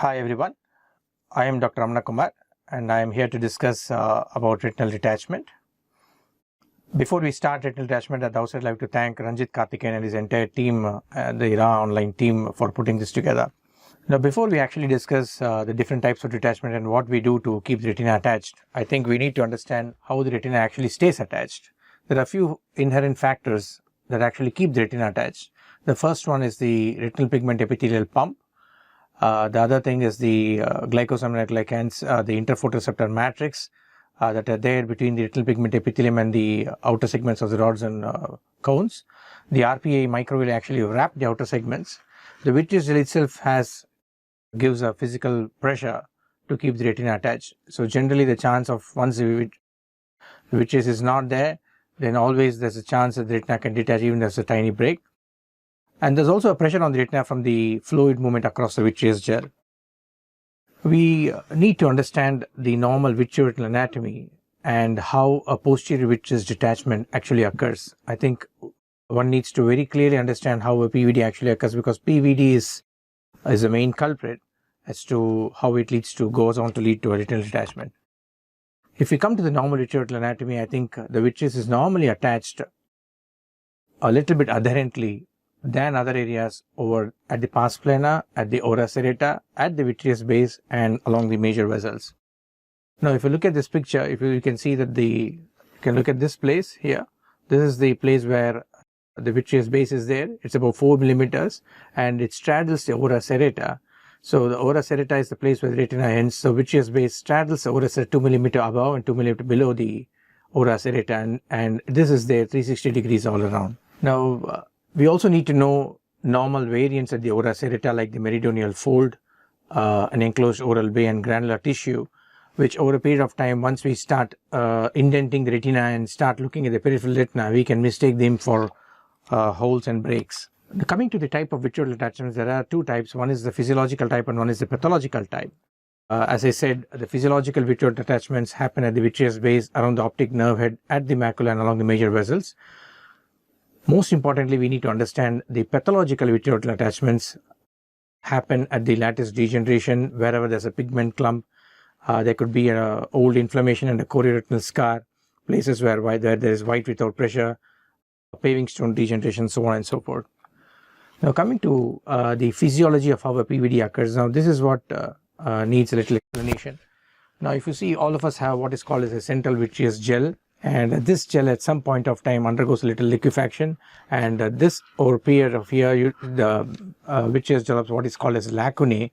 Hi everyone, I am Dr. Ramana Kumar and I am here to discuss about retinal detachment. Before we start retinal detachment, I'd also like to thank Ranjit Karthikeyan and his entire team, the RAAONLINE team, for putting this together. Now, before we actually discuss the different types of detachment and what we do to keep the retina attached, I think we need to understand how the retina actually stays attached. There are a few inherent factors that actually keep the retina attached. The first one is the retinal pigment epithelial pump. The other thing is the glycosaminoglycans, the interphotoreceptor matrix that are there between the retinal pigment epithelium and the outer segments of the rods and cones. The RPA microvilli actually wrap the outer segments. The vitreous gel itself gives a physical pressure to keep the retina attached. So generally the chance of once the vitreous is not there, then always there's a chance that the retina can detach even if there's a tiny break. And there's also a pressure on the retina from the fluid movement across the vitreous gel. We need to understand the normal vitreoretinal anatomy and how a posterior vitreous detachment actually occurs. I think one needs to very clearly understand how a PVD actually occurs, because PVD is the main culprit as to how it goes on to lead to a retinal detachment. If we come to the normal vitreoretinal anatomy, I think the vitreous is normally attached a little bit adherently than other areas over at the pars plana, at the ora serrata, at the vitreous base, and along the major vessels. Now, if you look at this picture, if you can see that you can look at this place here. This is the place where the vitreous base is there. It's about 4 millimeters, and it straddles the ora serrata. So the ora serrata is the place where the retina ends. So vitreous base straddles the ora serrata 2 millimeter above and 2 millimeter below the ora serrata, and this is there 360 degrees all around. Now, we also need to know normal variants at the ora serrata, like the meridional fold, an enclosed oral bay, and granular tissue, which over a period of time, once we start indenting the retina and start looking at the peripheral retina, we can mistake them for holes and breaks. Coming to the type of vitreal detachments, there are two types. One is the physiological type and one is the pathological type. As I said, the physiological vitreal detachments happen at the vitreous base, around the optic nerve head, at the macula, and along the major vessels. Most importantly, we need to understand the pathological vitreal attachments happen at the lattice degeneration, wherever there's a pigment clump. There could be an old inflammation and a chorioretinal scar, places where there is white without pressure, paving stone degeneration, so on and so forth. Now, coming to the physiology of how a PVD occurs, now this is what needs a little explanation. Now, if you see, all of us have what is called as a central vitreous gel, and this gel at some point of time undergoes a little liquefaction, and this over period of here, the vitreous develops what is called as lacunae,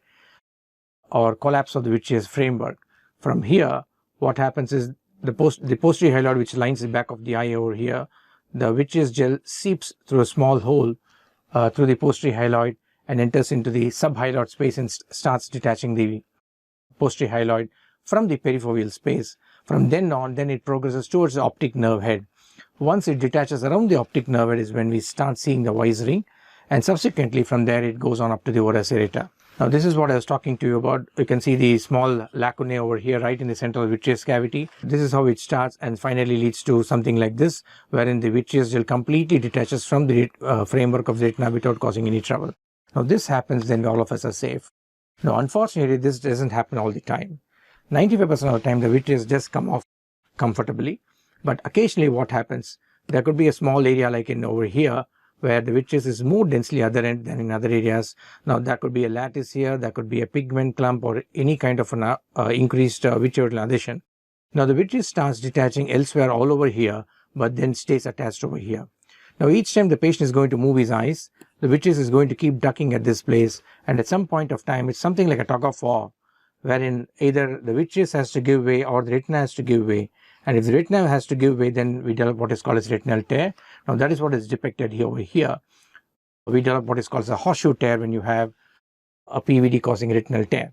or collapse of the vitreous framework. From here, what happens is the posterior hyaloid, which lines the back of the eye over here, the vitreous gel seeps through a small hole through the posterior hyaloid and enters into the subhyaloid space and starts detaching the posterior hyaloid from the perifoveal space. From then on, it progresses towards the optic nerve head. Once it detaches around the optic nerve head is when we start seeing the Weiss ring, and subsequently from there it goes on up to the ora serrata. Now, this is what I was talking to you about. You can see the small lacunae over here, right in the central vitreous cavity. This is how it starts and finally leads to something like this, wherein the vitreous gel completely detaches from the framework of the retina without causing any trouble. Now, this happens, then all of us are safe. Now, unfortunately, this doesn't happen all the time. 95% of the time, the vitreous just come off comfortably, but occasionally what happens, there could be a small area like in over here, where the vitreous is more densely adherent than in other areas. Now, that could be a lattice here, that could be a pigment clump, or any kind of an increased vitreal adhesion. Now, the vitreous starts detaching elsewhere all over here, but then stays attached over here. Now, each time the patient is going to move his eyes, the vitreous is going to keep ducking at this place, and at some point of time, it's something like a tug of war, wherein either the vitreous has to give way or the retina has to give way. And if the retina has to give way, then we develop what is called as retinal tear. Now, that is what is depicted here over here. We develop what is called as a horseshoe tear when you have a PVD causing retinal tear.